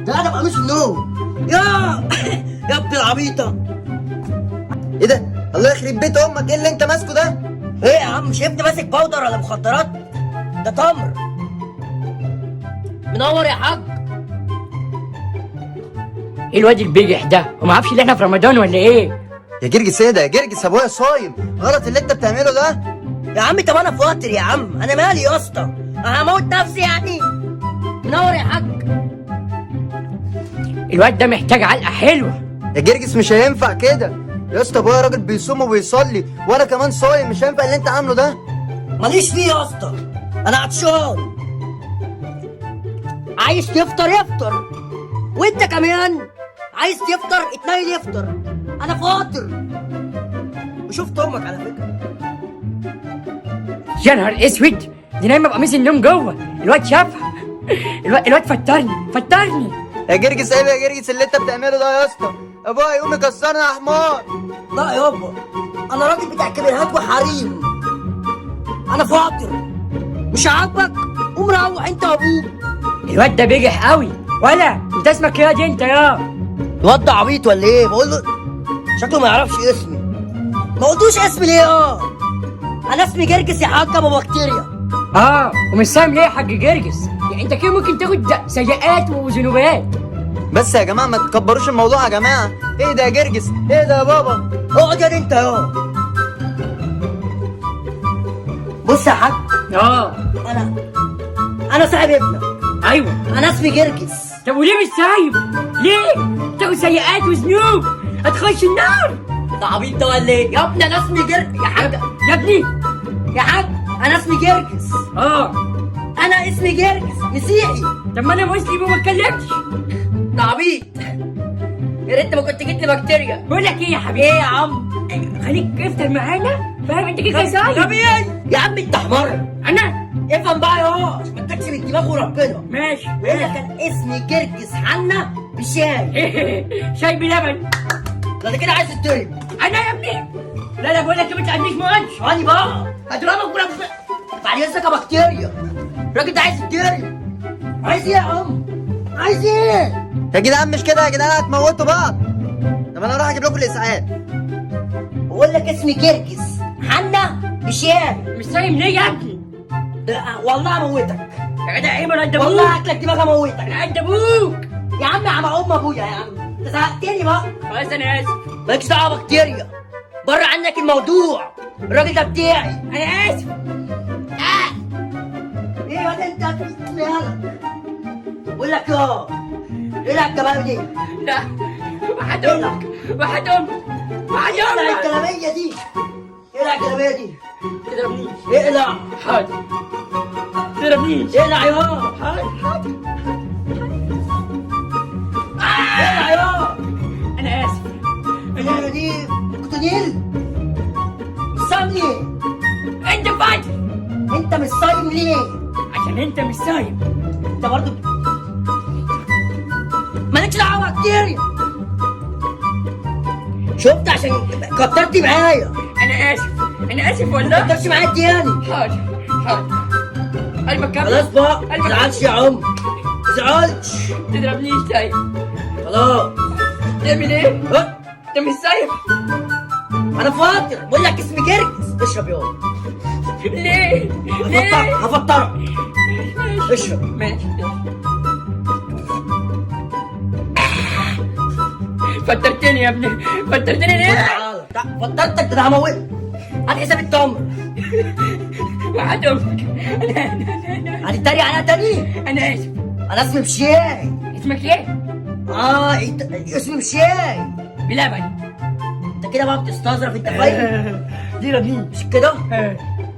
ده انا بقميص النوم يا يا ابن العبيطه. ايه ده؟ الله يخرب بيت امك، ايه اللي انت ماسكه ده؟ ايه يا عم، مش ابني ماسك باودر ولا مخدرات؟ ده تمر. منور يا حاج. ايه الواد البجح ده؟ وما عارفش ان احنا في رمضان ولا ايه؟ يا جرجس ايه ده؟ يا جرجس ابويا صايم، غلط اللي انت بتعمله ده. يا عم طب انا فاطر يا عم، انا مالي يا اسطى؟ انا هموت نفسي يعني؟ منور يا حاج. الواد ده محتاج علقه حلوه. يا جرجس مش هينفع كده يا اسطى، ابويا راجل بيصوم وبيصلي وانا كمان صايم، مش هينفع اللي انت عامله ده. ماليش فيه يا اسطى، انا عطشان. عايز تفطر افطر، وانت كمان عايز تفطر اتنين يفطر. انا فاطر وشفت امك على فكره. يا نهار اسود، دي نايمه بقميص النوم جوه. الواد شافها. الواد فطرني. يا جرجس ايه يا جرجس اللي انت بتعمله ده يا اسطى؟ ابويا يقوم يكسرنا يا حمار. لا يابا، انا راجل بتاع كبيرهات وحريم. انا فاطر، مش عاجبك؟ قوم روح انت وابوك. الواد ده بجح قوي. ولا انت اسمك يا دي انت يا الواد ده عبيط ولا ايه؟ بقول له شكله ما يعرفش اسمي. ما قلتوش اسمي ليه يا؟ انا اسمي جرجس يا حاج ابو بكتيريا. ومش سام ليه يا حاج جرجس؟ يعني انت كده ممكن تاخد سيئات وذنوبات. بس يا جماعه ما تكبروش الموضوع يا جماعه. ايه ده يا جرجس؟ ايه ده يا بابا؟ اقعد يا انت يا. بص يا حاج، انا صاحب ابنك. ايوه. انا اسمي جرجس. طب وليه مش سايب؟ ليه؟ تاخد سيئات وذنوب، هتخش النار. ده عبيط ده ولا ايه؟ يا ابني انا اسمي يا حاج. يا ابني يا حاج انا اسمي جرجس. انا اسمي جرجس مسيحي. طب ما انا مسلم وما اتكلمتش. ده عبيط. يا ريت ما كنت جيت لي بكتيريا. بقول لك ايه يا حبيبي؟ ايه يا عم؟ خليك افطر معانا، فاهم؟ انت كده سايب. غبي يا عم، انت حمار. انا افهم بقى يا ما تكسب الدماغ وربنا. ماشي. بقول لك كان اسمي جرجس حنا بشاي. شاي بلبن. ده كده عايز تترم. انا يا ابني لا بقول لك ما تعديش ماتش. هاني بقى هضربك بربنا بعد اذنك يا بكتيريا. الراجل ده عايز يترم. عايز ايه يا عم؟ عايز ايه؟ يا جدعان مش كده يا جدعان، هتموتوا بعض. طب انا راح اجيب لكم الاسعاف. بقول لك اسمي جرجس حنا بشاي. مش صايم ليه يا ابني؟ والله هموتك يا جدع. ايه ما انت ابوك. والله هاكلك دماغ اموتك. انت ابوك يا عم ام ابويا يا عم. انت زهقتني بقى. خلاص انا اسف. مالكش دعوه بكتيريا، بره عنك الموضوع. الراجل ده بتاعي. انا اسف. ايه يا انت يلا. بقول لك يا ايه العجبه دي؟ لا واحد امك. ايه الجلابيه دي؟ ايه الجلابيه دي؟ تضربنيش. اقلع. حاضر. تضربنيش. اقلع يا حاضر. اقلع يا. انا اسف. ايه دي؟ كوتونيل؟ مش صايم ليه؟ انت فاضي. انت مش صايم ليه؟ عشان انت مش صايم. انت برضه مالكش دعوه بكتيريا. شفت عشان كترت معايا. انا اسف والله. ما تكترش معايا تاني. حاضر. قلبك كام؟ خلاص بقى ما تزعلش يا عم، ما تزعلش. تضربنيش طيب. خلاص. تعمل ايه؟ انت مش صايم. انا فاطر، بقول لك اسمي جرجس. اشرب يا ليه؟ هفطرك. اشرب. ماشي. فطرتني يا ابني. فطرتني ليه؟ فطرتك ده انا هموتك. هات حساب التمر. وحد امك. هتتريق عليها تاني؟ انا اسف. انا اسمي بشاي. اسمك ايه؟ اسمي بشاي بلبن. انت كده بقى بتستظرف، انت فاهم؟ دي ربني. مش كده؟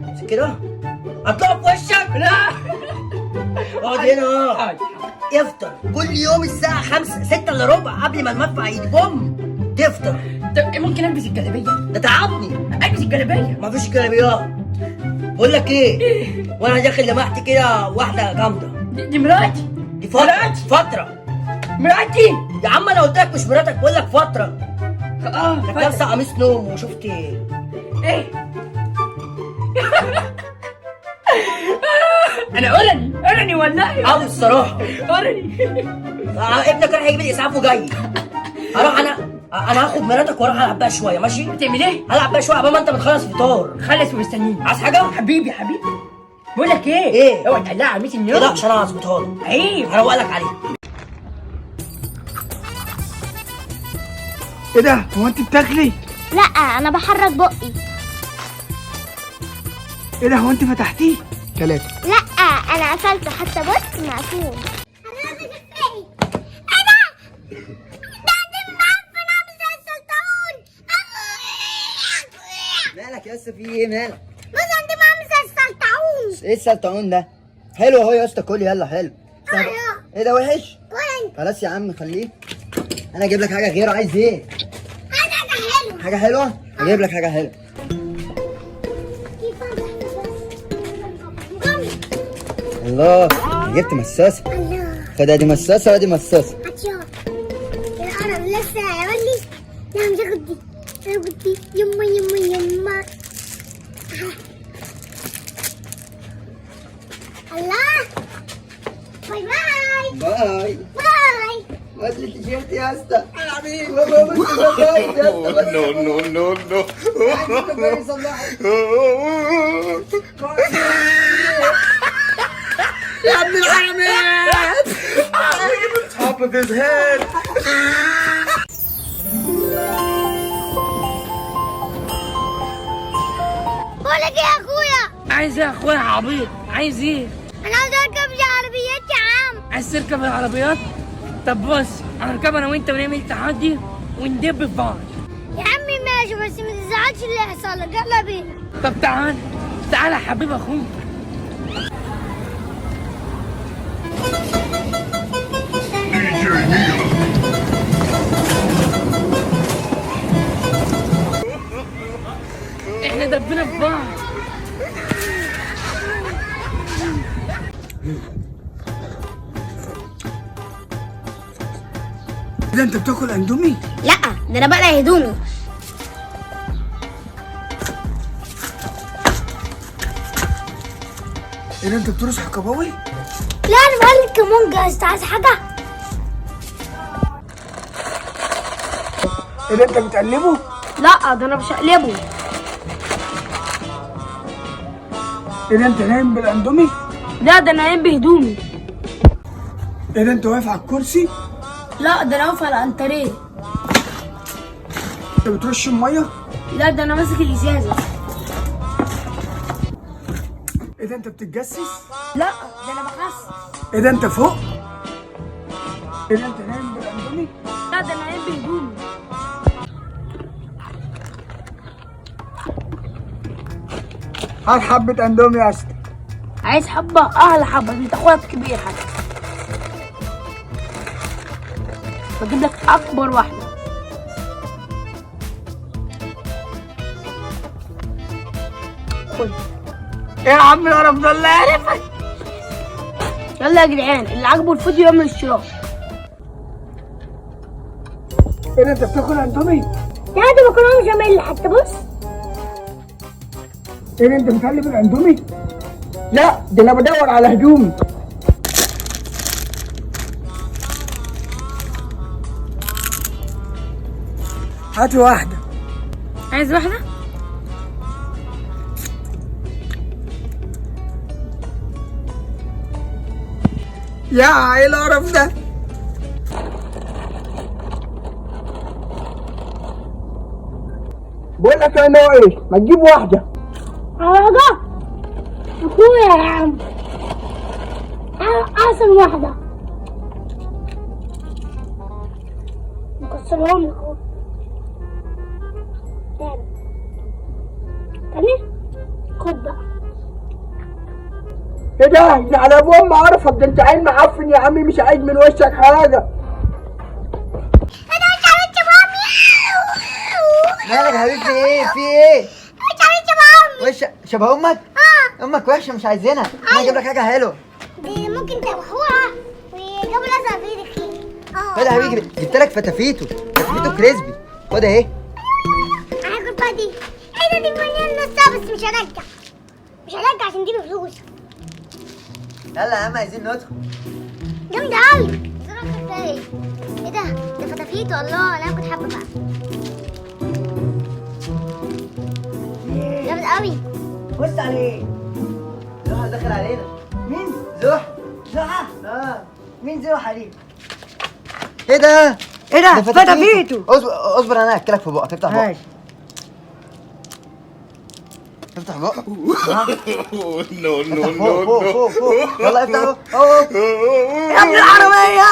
مش كده؟ هتقف في وشك؟ لا. اقعد هنا. افطر كل يوم الساعة 5 الا ربع قبل ما المدفع يتبم تفطر. طب ممكن البس الجلابية؟ ده تعبني. البس الجلابية. مفيش جلابيات. بقول لك ايه؟ وانا داخل لمحت كده واحدة جامدة. دي مراتي. دي فترة. مراتي. يا عم انا قلت لك مش مراتك، بقول لك فترة. كانت فترة. لابسة قميص نوم وشفت ايه؟ انا قولني. ارني والله. او الصراحه ارني. ابنك راح يجيب لي اسعاف وجاي. اروح انا هاخد مراتك واروح العب بقى شويه، ماشي؟ بتعمل ايه؟ هلعب بقى شويه عبال ما انت بتخلص فطار. خلص ومستنيني. عايز حاجه؟ حبيبي حبيبي. بقول لك ايه؟ ايه؟ اوعى تقلقها على ميت النيوم. لا عشان انا هظبطها لك. عيب. هروق لك عليه. ايه ده؟ هو انت بتاكلي؟ لا انا بحرك بقي. ايه ده؟ هو انت فتحتيه؟ 3. لا انا قفلته حتى بص مقفول. مالك يا اسطى؟ في ايه مالك؟ بص عندي مامس السلطعون. ايه السلطعون ده؟ حلو اهو يا اسطى، كل يلا حلو. ايه ده وحش؟ خلاص يا عم خليه. انا اجيب لك حاجه غيره، عايز ايه؟ حاجه حلوه؟ اجيب لك حاجه حلوه. الله، جبت مساسه. خد ادي مساسه وادي مساسه. القرف لسه هيقول لي لا مش هاخد دي، انا هاخد دي. يما يما يما. الله. باي باي. باي. باي. هات لي التيشيرت يا اسطى. يا حبيبي بابا بص البايظ يا اسطى. No. يا ابن الحرامية. Top of his head. بقول لك ايه يا اخويا؟ عايز ايه يا اخويا عبيط؟ عايز ايه؟ انا عاوز اركب عربيات يا عم. عايز تركب العربيات؟ طب بص، هنركب انا وانت ونعمل تحدي وندب في بعض. يا عمي ماشي بس ما تزعلش اللي هيحصل لك. يلا بينا. طب تعال تعال يا حبيب اخوك. احنا دبنا في بعض. ايه ده؟ انت بتاكل اندومي؟ لا ده انا بقلع هدومي. ايه ده؟ انت بترقص حكاوي؟ لا انا بقول لك كمان جاهز. عايز حاجه؟ ايه ده؟ انت بتقلبه؟ لا ده انا بشقلبه. ايه ده؟ انت نايم بالاندومي؟ لا ده انا نايم بهدومي. ايه ده؟ انت واقف على الكرسي؟ لا ده انا واقف على الانتريه. انت بترش الميه؟ لا ده انا ماسك الازازه. ايه ده؟ انت بتتجسس؟ لا ده انا بخس. ايه ده؟ انت فوق؟ ايه ده؟ انت نايم بالاندومي؟ لا ده انا نايم بهدومي. هات حبه اندومي يا اسطى. عايز حبه؟ اهلا حبه انت اخويا كبير حاجه. بجيب لك اكبر واحده. خد. ايه يا عم القرف ده اللي عرفك؟ يلا يا جدعان اللي عاجبه الفيديو يعمل اشتراك. ايه ده؟ انت بتاكل اندومي؟ يا ده مكرونه بشاميل حتى بص. ايه ده؟ انت بتقلب الاندومي؟ لا ده انا بدور على هدومي. هات واحده. عايز واحده؟ يا ايه القرف ده؟ بقول لك انا ايه؟ ما تجيب واحده. حاجه اخويا يا عم. احسن واحده مكسرهم لك اهو. تاني خد بقى. ايه ده؟ ده على ابوه ما اعرفك، ده انت عيل معفن يا عمي، مش عايز من وشك حاجه. انا مش عارف يا مامي. مالك يا حبيبي؟ في ايه؟ في ايه؟ مش عارف يا مامي. وش شبه امك؟ امك وحشه مش عايزينها. انا اجيب لك حاجه حلوه. دي ممكن تبخوها ويجيبوا لازقه في ايدك فيه. خد يا حبيبي، جبت لك فتافيتو كريسبي. خد اهي. هاخد بقى دي. ايه ده؟ دي مليان نصها بس مش هرجع عشان دي بفلوس. يلا يا عم عايزين ندخل. جامدة أوي. زرار ايه ده؟ ده فتافيت والله. لا كنت حابة بقى. جامد أوي. بص عليه. زحى داخل علينا. مين؟ زحى. زحى. اه مين زحى دي؟ ايه ده؟ ايه ده؟ فتافيتو. اصبر انا هاكلك في بقك. افتح بقك. ماشي. افتح بقك. Oh, no, no, افتح no, فوق فوق no. فوق فوق. يلا افتح اهو. يا ابن العربية.